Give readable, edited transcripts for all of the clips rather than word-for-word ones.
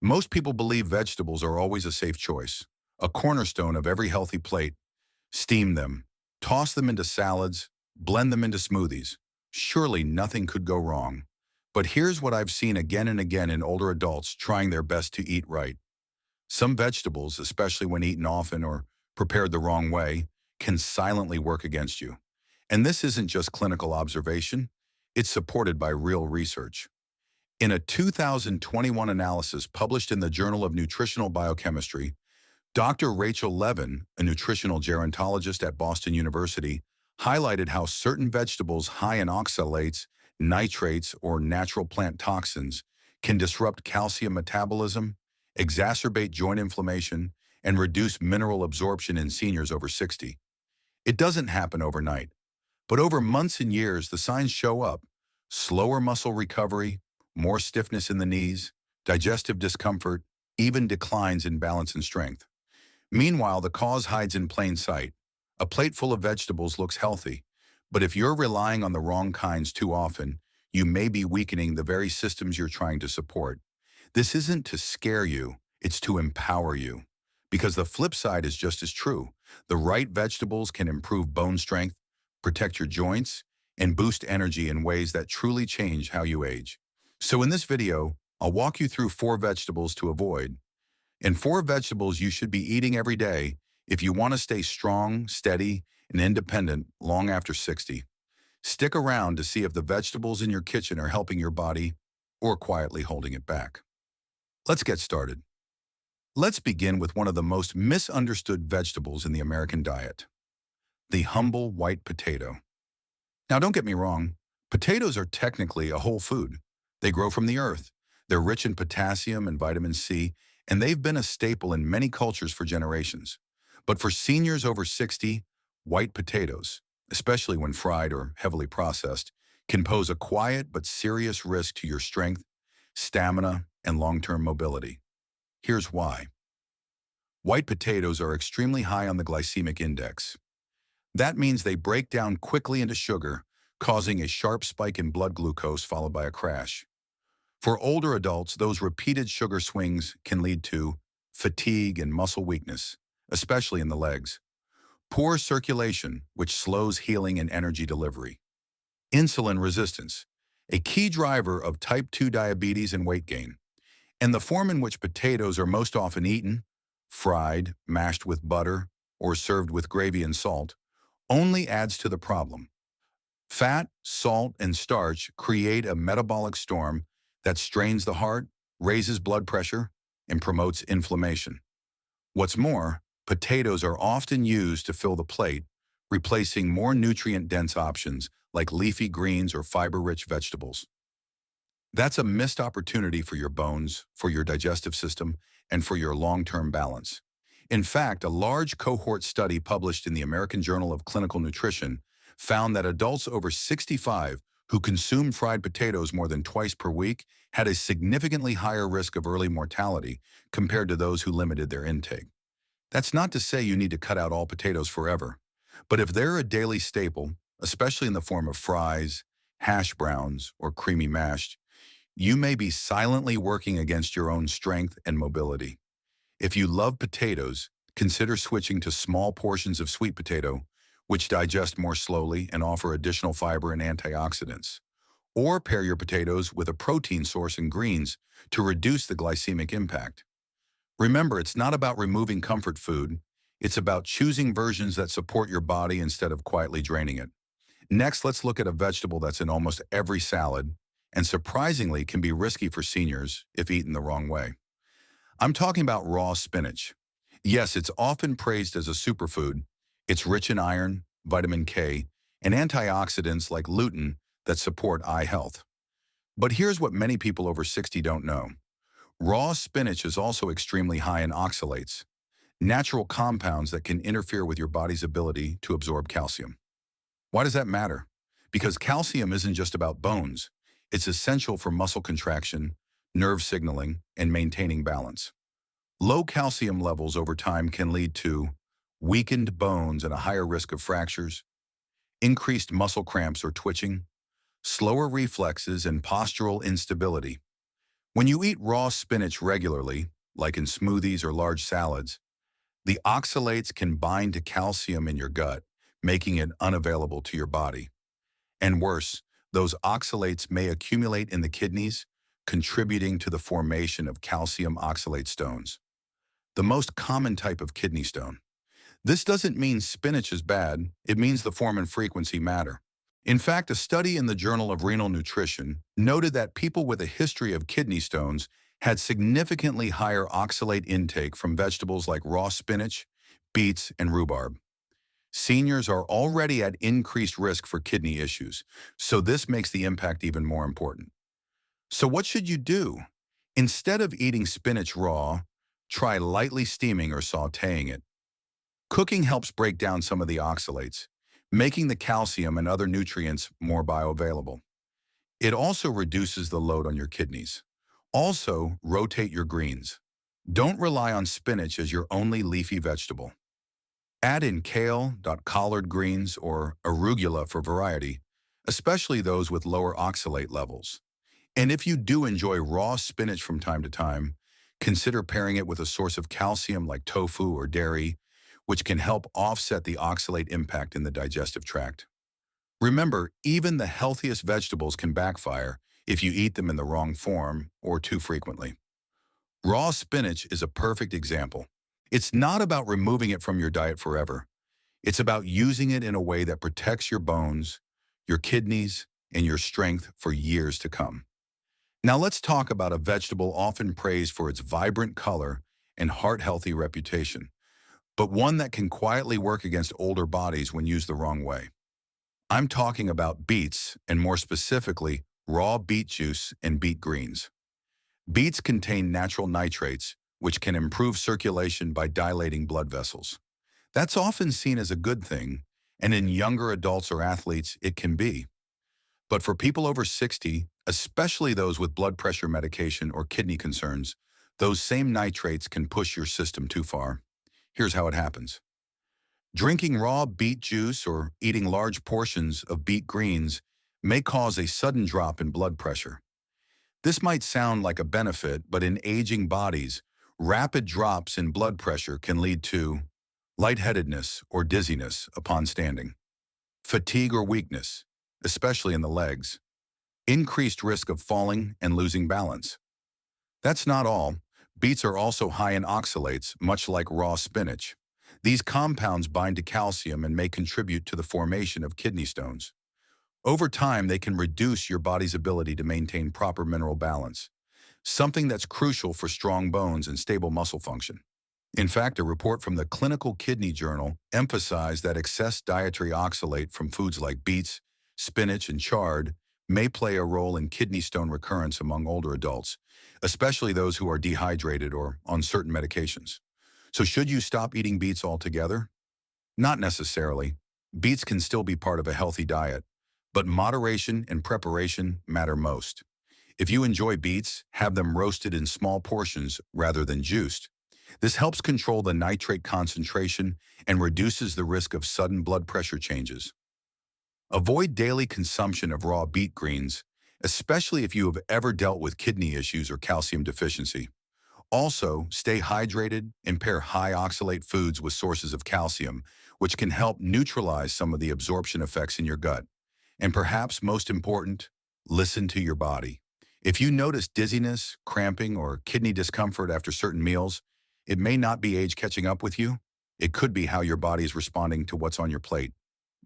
Most people believe vegetables are always a safe choice, a cornerstone of every healthy plate. Steam them, toss them into salads, blend them into smoothies. Surely nothing could go wrong. But here's what I've seen again and again in older adults trying their best to eat right. Some vegetables, especially when eaten often or prepared the wrong way, can silently work against you. And this isn't just clinical observation, it's supported by real research. In a 2021 analysis published in the Journal of Nutritional Biochemistry, Dr. Rachel Levin, a nutritional gerontologist at Boston University, highlighted how certain vegetables high in oxalates, nitrates, or natural plant toxins can disrupt calcium metabolism, exacerbate joint inflammation, and reduce mineral absorption in seniors over 60. It doesn't happen overnight, but over months and years, the signs show up: slower muscle recovery, more stiffness in the knees, digestive discomfort, even declines in balance and strength. Meanwhile, the cause hides in plain sight. A plate full of vegetables looks healthy, but if you're relying on the wrong kinds too often, you may be weakening the very systems you're trying to support. This isn't to scare you, it's to empower you. Because the flip side is just as true. The right vegetables can improve bone strength, protect your joints, and boost energy in ways that truly change how you age. So in this video, I'll walk you through 4 vegetables to avoid, and 4 vegetables you should be eating every day if you want to stay strong, steady, and independent long after 60. Stick around to see if the vegetables in your kitchen are helping your body or quietly holding it back. Let's get started. Let's begin with one of the most misunderstood vegetables in the American diet, the humble white potato. Now, don't get me wrong, potatoes are technically a whole food. They grow from the earth. They're rich in potassium and vitamin C, and they've been a staple in many cultures for generations. But for seniors over 60, white potatoes, especially when fried or heavily processed, can pose a quiet but serious risk to your strength, stamina, and long-term mobility. Here's why. White potatoes are extremely high on the glycemic index. That means they break down quickly into sugar, causing a sharp spike in blood glucose followed by a crash. For older adults, those repeated sugar swings can lead to fatigue and muscle weakness, especially in the legs. Poor circulation, which slows healing and energy delivery. Insulin resistance, a key driver of type 2 diabetes and weight gain. And the form in which potatoes are most often eaten, fried, mashed with butter, or served with gravy and salt, only adds to the problem. Fat, salt, and starch create a metabolic storm that strains the heart, raises blood pressure, and promotes inflammation. What's more, potatoes are often used to fill the plate, replacing more nutrient-dense options like leafy greens or fiber-rich vegetables. That's a missed opportunity for your bones, for your digestive system, and for your long-term balance. In fact, a large cohort study published in the American Journal of Clinical Nutrition found that adults over 65 who consumed fried potatoes more than twice per week had a significantly higher risk of early mortality compared to those who limited their intake. That's not to say you need to cut out all potatoes forever, but if they're a daily staple, especially in the form of fries, hash browns, or creamy mashed, you may be silently working against your own strength and mobility. If you love potatoes, consider switching to small portions of sweet potato, which digest more slowly and offer additional fiber and antioxidants. Or pair your potatoes with a protein source in greens to reduce the glycemic impact. Remember, it's not about removing comfort food. It's about choosing versions that support your body instead of quietly draining it. Next, let's look at a vegetable that's in almost every salad and surprisingly can be risky for seniors if eaten the wrong way. I'm talking about raw spinach. Yes, it's often praised as a superfood. It's rich in iron, vitamin K, and antioxidants like lutein that support eye health. But here's what many people over 60 don't know. Raw spinach is also extremely high in oxalates, natural compounds that can interfere with your body's ability to absorb calcium. Why does that matter? Because calcium isn't just about bones. It's essential for muscle contraction, nerve signaling, and maintaining balance. Low calcium levels over time can lead to weakened bones and a higher risk of fractures, increased muscle cramps or twitching, slower reflexes, and postural instability. When you eat raw spinach regularly, like in smoothies or large salads, the oxalates can bind to calcium in your gut, making it unavailable to your body. And worse, those oxalates may accumulate in the kidneys, contributing to the formation of calcium oxalate stones, the most common type of kidney stone. This doesn't mean spinach is bad, it means the form and frequency matter. In fact, a study in the Journal of Renal Nutrition noted that people with a history of kidney stones had significantly higher oxalate intake from vegetables like raw spinach, beets, and rhubarb. Seniors are already at increased risk for kidney issues, so this makes the impact even more important. So what should you do? Instead of eating spinach raw, try lightly steaming or sautéing it. Cooking helps break down some of the oxalates, making the calcium and other nutrients more bioavailable. It also reduces the load on your kidneys. Also, rotate your greens. Don't rely on spinach as your only leafy vegetable. Add in kale, collard greens, or arugula for variety, especially those with lower oxalate levels. And if you do enjoy raw spinach from time to time, consider pairing it with a source of calcium like tofu or dairy, which can help offset the oxalate impact in the digestive tract. Remember, even the healthiest vegetables can backfire if you eat them in the wrong form or too frequently. Raw spinach is a perfect example. It's not about removing it from your diet forever. It's about using it in a way that protects your bones, your kidneys, and your strength for years to come. Now let's talk about a vegetable often praised for its vibrant color and heart-healthy reputation, but one that can quietly work against older bodies when used the wrong way. I'm talking about beets, and more specifically, raw beet juice and beet greens. Beets contain natural nitrates, which can improve circulation by dilating blood vessels. That's often seen as a good thing, and in younger adults or athletes, it can be. But for people over 60, especially those with blood pressure medication or kidney concerns, those same nitrates can push your system too far. Here's how it happens. Drinking raw beet juice or eating large portions of beet greens may cause a sudden drop in blood pressure. This might sound like a benefit, but in aging bodies, rapid drops in blood pressure can lead to lightheadedness or dizziness upon standing, fatigue or weakness, especially in the legs, increased risk of falling and losing balance. That's not all. Beets are also high in oxalates, much like raw spinach. These compounds bind to calcium and may contribute to the formation of kidney stones. Over time, they can reduce your body's ability to maintain proper mineral balance, something that's crucial for strong bones and stable muscle function. In fact, a report from the Clinical Kidney Journal emphasized that excess dietary oxalate from foods like beets, spinach, and chard may play a role in kidney stone recurrence among older adults, especially those who are dehydrated or on certain medications. So should you stop eating beets altogether? Not necessarily. Beets can still be part of a healthy diet, but moderation and preparation matter most. If you enjoy beets, have them roasted in small portions rather than juiced. This helps control the nitrate concentration and reduces the risk of sudden blood pressure changes. Avoid daily consumption of raw beet greens, especially if you have ever dealt with kidney issues or calcium deficiency. Also, stay hydrated and pair high oxalate foods with sources of calcium, which can help neutralize some of the absorption effects in your gut. And perhaps most important, listen to your body. If you notice dizziness, cramping, or kidney discomfort after certain meals, it may not be age catching up with you. It could be how your body is responding to what's on your plate.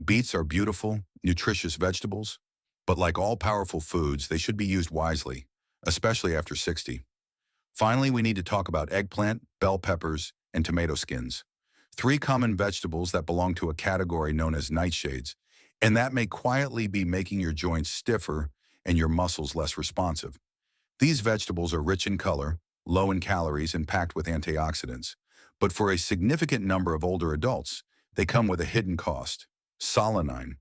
Beets are beautiful, nutritious vegetables, but like all powerful foods, they should be used wisely, especially after 60. Finally, we need to talk about eggplant, bell peppers, and tomato skins. Three common vegetables that belong to a category known as nightshades, and that may quietly be making your joints stiffer and your muscles less responsive. These vegetables are rich in color, low in calories, and packed with antioxidants. But for a significant number of older adults, they come with a hidden cost: solanine.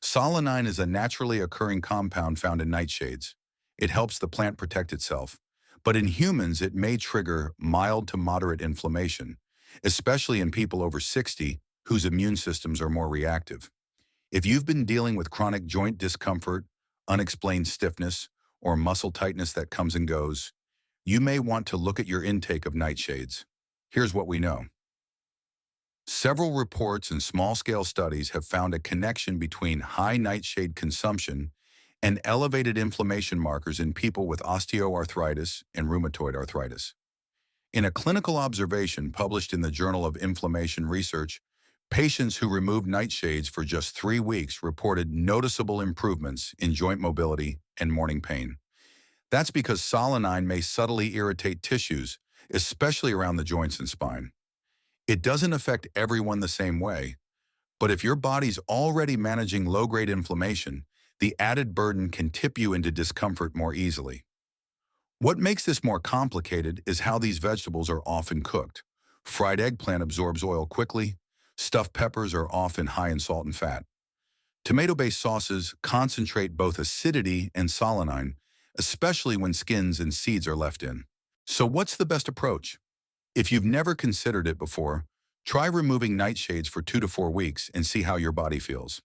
Solanine is a naturally occurring compound found in nightshades. It helps the plant protect itself. But in humans, it may trigger mild to moderate inflammation, especially in people over 60 whose immune systems are more reactive. If you've been dealing with chronic joint discomfort, unexplained stiffness, or muscle tightness that comes and goes, you may want to look at your intake of nightshades. Here's what we know. Several reports and small-scale studies have found a connection between high nightshade consumption and elevated inflammation markers in people with osteoarthritis and rheumatoid arthritis. In a clinical observation published in the Journal of Inflammation Research, patients who removed nightshades for just 3 weeks reported noticeable improvements in joint mobility and morning pain. That's because solanine may subtly irritate tissues, especially around the joints and spine. It doesn't affect everyone the same way, but if your body's already managing low-grade inflammation, the added burden can tip you into discomfort more easily. What makes this more complicated is how these vegetables are often cooked. Fried eggplant absorbs oil quickly. Stuffed peppers are often high in salt and fat. Tomato-based sauces concentrate both acidity and solanine, especially when skins and seeds are left in. So what's the best approach? If you've never considered it before, try removing nightshades for 2 to 4 weeks and see how your body feels.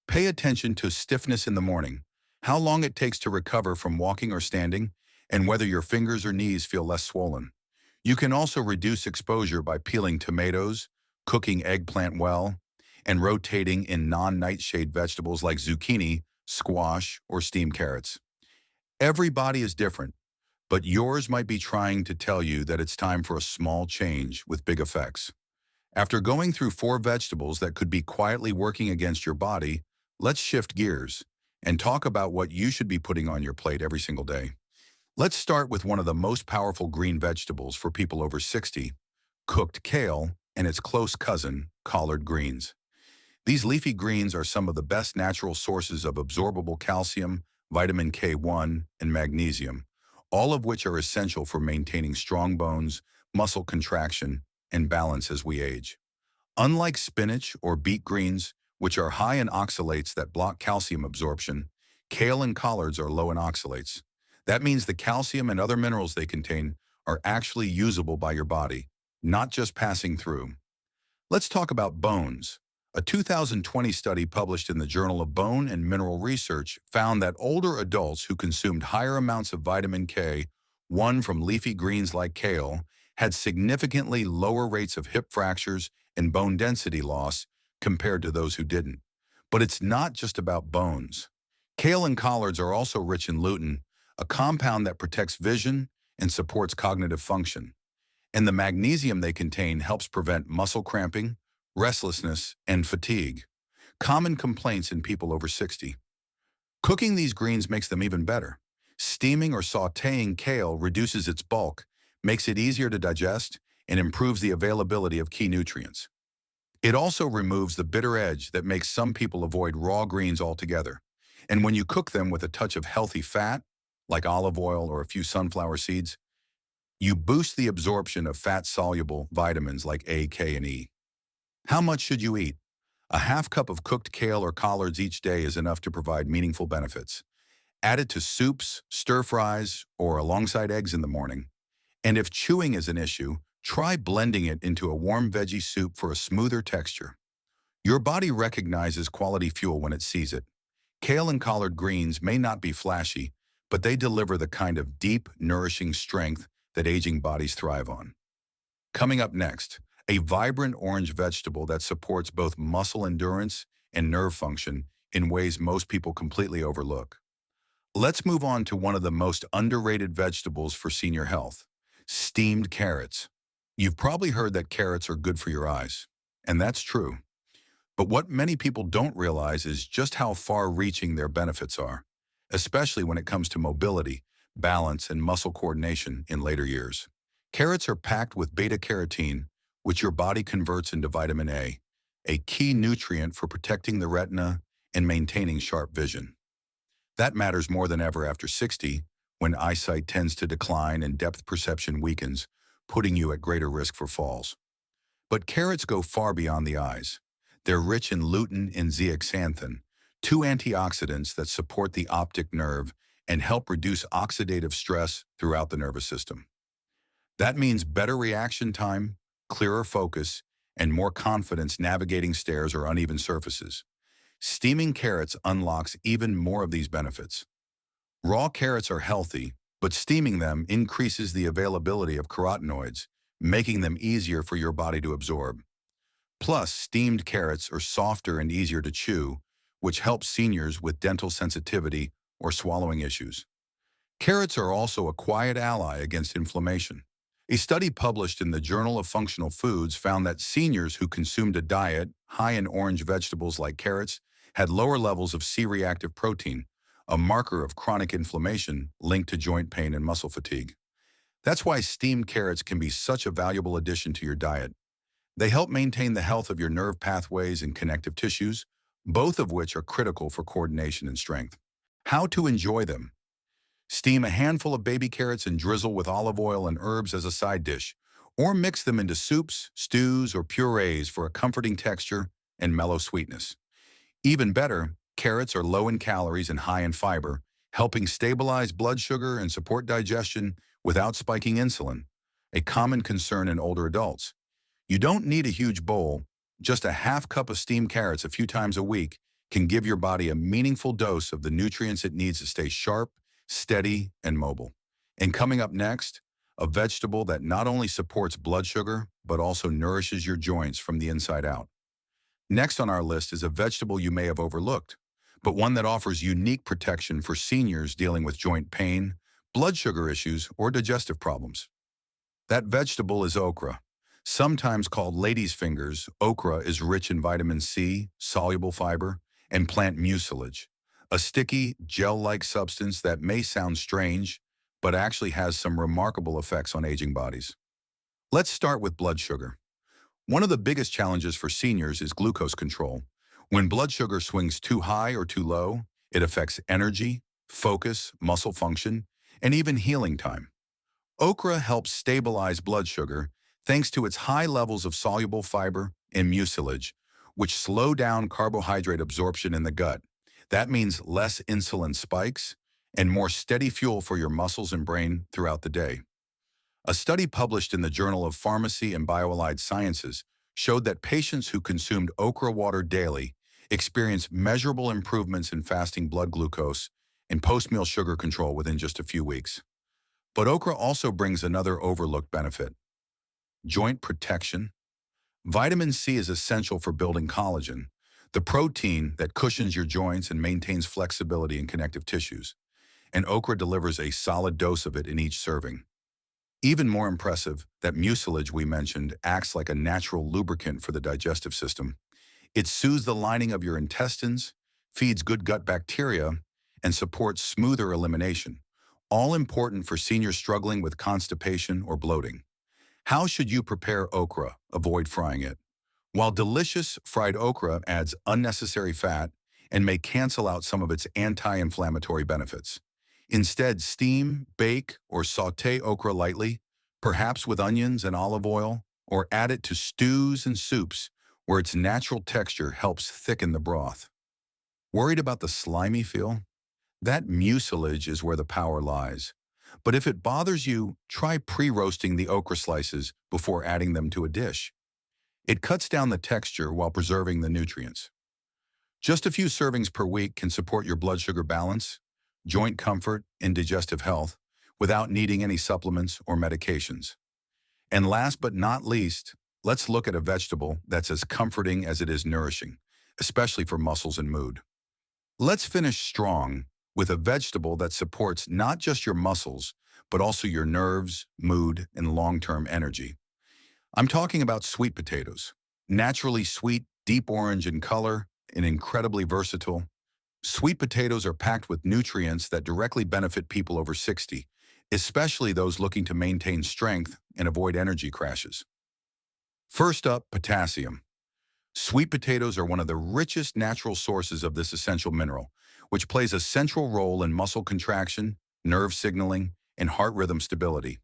Pay attention to stiffness in the morning, how long it takes to recover from walking or standing, and whether your fingers or knees feel less swollen. You can also reduce exposure by peeling tomatoes, cooking eggplant well, and rotating in non-nightshade vegetables like zucchini, squash, or steamed carrots. Every body is different, but yours might be trying to tell you that it's time for a small change with big effects. After going through 4 vegetables that could be quietly working against your body, let's shift gears and talk about what you should be putting on your plate every single day. Let's start with one of the most powerful green vegetables for people over 60, cooked kale and its close cousin, collard greens. These leafy greens are some of the best natural sources of absorbable calcium, vitamin K1, and magnesium, all of which are essential for maintaining strong bones, muscle contraction, and balance as we age. Unlike spinach or beet greens, which are high in oxalates that block calcium absorption, kale and collards are low in oxalates. That means the calcium and other minerals they contain are actually usable by your body, not just passing through. Let's talk about bones. A 2020 study published in the Journal of Bone and Mineral Research found that older adults who consumed higher amounts of vitamin K1 from leafy greens like kale had significantly lower rates of hip fractures and bone density loss compared to those who didn't. But it's not just about bones. Kale and collards are also rich in lutein, a compound that protects vision and supports cognitive function. And the magnesium they contain helps prevent muscle cramping, restlessness, and fatigue, common complaints in people over 60. Cooking these greens makes them even better. Steaming or sautéing kale reduces its bulk, makes it easier to digest, and improves the availability of key nutrients. It also removes the bitter edge that makes some people avoid raw greens altogether. And when you cook them with a touch of healthy fat, like olive oil or a few sunflower seeds, you boost the absorption of fat-soluble vitamins like A, K, and E. How much should you eat? A half cup of cooked kale or collards each day is enough to provide meaningful benefits. Add it to soups, stir-fries, or alongside eggs in the morning. And if chewing is an issue, try blending it into a warm veggie soup for a smoother texture. Your body recognizes quality fuel when it sees it. Kale and collard greens may not be flashy, but they deliver the kind of deep, nourishing strength that aging bodies thrive on. Coming up next, a vibrant orange vegetable that supports both muscle endurance and nerve function in ways most people completely overlook. Let's move on to one of the most underrated vegetables for senior health, steamed carrots. You've probably heard that carrots are good for your eyes, and that's true. But what many people don't realize is just how far-reaching their benefits are, especially when it comes to mobility, balance, and muscle coordination in later years. Carrots are packed with beta-carotene, which your body converts into vitamin A key nutrient for protecting the retina and maintaining sharp vision. That matters more than ever after 60, when eyesight tends to decline and depth perception weakens, putting you at greater risk for falls. But carrots go far beyond the eyes. They're rich in lutein and zeaxanthin, 2 antioxidants that support the optic nerve and help reduce oxidative stress throughout the nervous system. That means better reaction time, clearer focus, and more confidence navigating stairs or uneven surfaces. Steaming carrots unlocks even more of these benefits. Raw carrots are healthy, but steaming them increases the availability of carotenoids, making them easier for your body to absorb. Plus, steamed carrots are softer and easier to chew, which helps seniors with dental sensitivity or swallowing issues. Carrots are also a quiet ally against inflammation. A study published in the Journal of Functional Foods found that seniors who consumed a diet high in orange vegetables like carrots had lower levels of C-reactive protein, a marker of chronic inflammation linked to joint pain and muscle fatigue. That's why steamed carrots can be such a valuable addition to your diet. They help maintain the health of your nerve pathways and connective tissues, both of which are critical for coordination and strength. How to enjoy them? Steam a handful of baby carrots and drizzle with olive oil and herbs as a side dish, or mix them into soups, stews, or purees for a comforting texture and mellow sweetness. Even better, carrots are low in calories and high in fiber, helping stabilize blood sugar and support digestion without spiking insulin, a common concern in older adults. You don't need a huge bowl. Just a half cup of steamed carrots a few times a week can give your body a meaningful dose of the nutrients it needs to stay sharp, steady, and mobile. And coming up next, a vegetable that not only supports blood sugar, but also nourishes your joints from the inside out. Next on our list is a vegetable you may have overlooked, but one that offers unique protection for seniors dealing with joint pain, blood sugar issues, or digestive problems. That vegetable is okra. Sometimes called lady's fingers, okra is rich in vitamin C, soluble fiber, and plant mucilage, a sticky, gel-like substance that may sound strange, but actually has some remarkable effects on aging bodies. Let's start with blood sugar. One of the biggest challenges for seniors is glucose control. When blood sugar swings too high or too low, it affects energy, focus, muscle function, and even healing time. Okra helps stabilize blood sugar thanks to its high levels of soluble fiber and mucilage, which slow down carbohydrate absorption in the gut. That means less insulin spikes and more steady fuel for your muscles and brain throughout the day. A study published in the Journal of Pharmacy and Bioallied Sciences showed that patients who consumed okra water daily experienced measurable improvements in fasting blood glucose and post-meal sugar control within just a few weeks. But okra also brings another overlooked benefit: joint protection. Vitamin C is essential for building collagen, the protein that cushions your joints and maintains flexibility in connective tissues. And okra delivers a solid dose of it in each serving. Even more impressive, that mucilage we mentioned acts like a natural lubricant for the digestive system. It soothes the lining of your intestines, feeds good gut bacteria, and supports smoother elimination, all important for seniors struggling with constipation or bloating. How should you prepare okra? Avoid frying it. While delicious, fried okra adds unnecessary fat and may cancel out some of its anti-inflammatory benefits. Instead, steam, bake, or sauté okra lightly, perhaps with onions and olive oil, or add it to stews and soups where its natural texture helps thicken the broth. Worried about the slimy feel? That mucilage is where the power lies. But if it bothers you, try pre-roasting the okra slices before adding them to a dish. It cuts down the texture while preserving the nutrients. Just a few servings per week can support your blood sugar balance, joint comfort, and digestive health without needing any supplements or medications. And last but not least, let's look at a vegetable that's as comforting as it is nourishing, especially for muscles and mood. Let's finish strong with a vegetable that supports not just your muscles, but also your nerves, mood, and long-term energy. I'm talking about sweet potatoes. Naturally sweet, deep orange in color, and incredibly versatile, sweet potatoes are packed with nutrients that directly benefit people over 60, especially those looking to maintain strength and avoid energy crashes. First up, potassium. Sweet potatoes are one of the richest natural sources of this essential mineral, which plays a central role in muscle contraction, nerve signaling, and heart rhythm stability.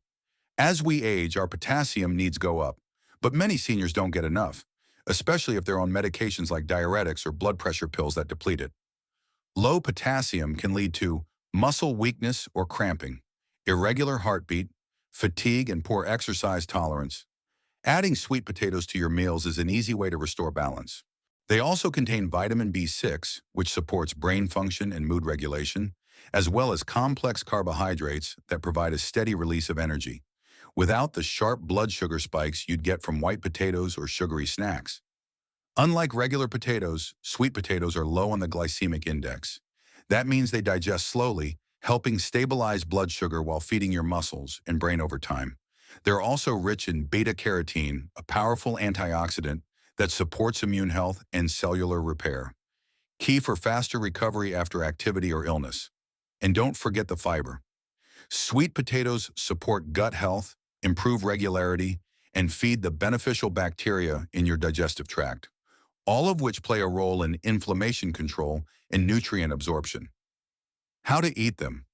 As we age, our potassium needs go up, but many seniors don't get enough, especially if they're on medications like diuretics or blood pressure pills that deplete it. Low potassium can lead to muscle weakness or cramping, irregular heartbeat, fatigue, and poor exercise tolerance. Adding sweet potatoes to your meals is an easy way to restore balance. They also contain vitamin B6, which supports brain function and mood regulation, as well as complex carbohydrates that provide a steady release of energy, without the sharp blood sugar spikes you'd get from white potatoes or sugary snacks. Unlike regular potatoes, sweet potatoes are low on the glycemic index. That means they digest slowly, helping stabilize blood sugar while feeding your muscles and brain over time. They're also rich in beta-carotene, a powerful antioxidant that supports immune health and cellular repair, key for faster recovery after activity or illness. And don't forget the fiber. Sweet potatoes support gut health, improve regularity, and feed the beneficial bacteria in your digestive tract, all of which play a role in inflammation control and nutrient absorption. How to eat them.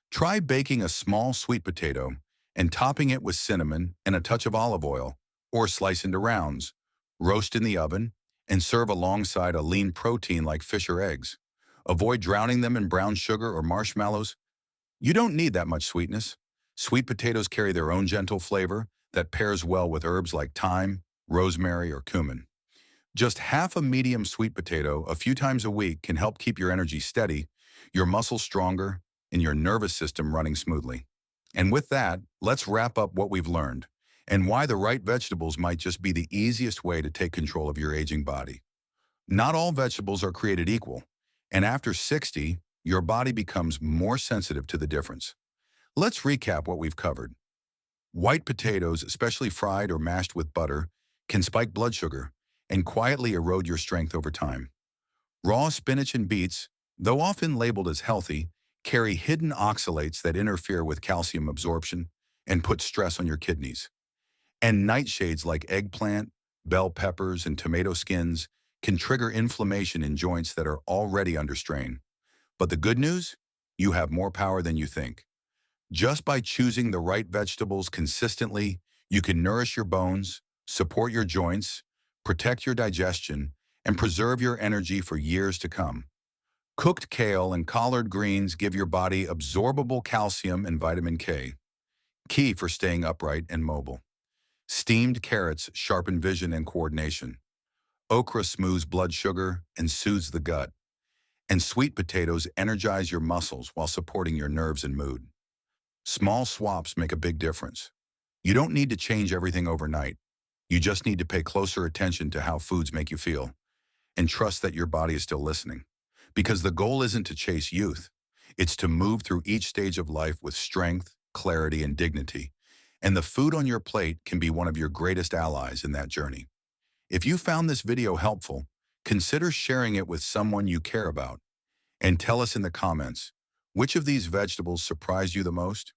Try baking a small sweet potato and topping it with cinnamon and a touch of olive oil, or slice into rounds. Roast in the oven and serve alongside a lean protein like fish or eggs. Avoid drowning them in brown sugar or marshmallows. You don't need that much sweetness. Sweet potatoes carry their own gentle flavor that pairs well with herbs like thyme, rosemary, or cumin. Just half a medium sweet potato a few times a week can help keep your energy steady, your muscles stronger, and your nervous system running smoothly. And with that, let's wrap up what we've learned and why the right vegetables might just be the easiest way to take control of your aging body. Not all vegetables are created equal, and after 60, your body becomes more sensitive to the difference. Let's recap what we've covered. White potatoes, especially fried or mashed with butter, can spike blood sugar and quietly erode your strength over time. Raw spinach and beets, though often labeled as healthy, carry hidden oxalates that interfere with calcium absorption and put stress on your kidneys. And nightshades like eggplant, bell peppers, and tomato skins can trigger inflammation in joints that are already under strain. But the good news? You have more power than you think. Just by choosing the right vegetables consistently, you can nourish your bones, support your joints, protect your digestion, and preserve your energy for years to come. Cooked kale and collard greens give your body absorbable calcium and vitamin K, key for staying upright and mobile. Steamed carrots sharpen vision and coordination. Okra smooths blood sugar and soothes the gut. And sweet potatoes energize your muscles while supporting your nerves and mood. Small swaps make a big difference. You don't need to change everything overnight. You just need to pay closer attention to how foods make you feel and trust that your body is still listening. Because the goal isn't to chase youth. It's to move through each stage of life with strength, clarity, and dignity. And the food on your plate can be one of your greatest allies in that journey. If you found this video helpful, consider sharing it with someone you care about. And tell us in the comments, which of these vegetables surprised you the most?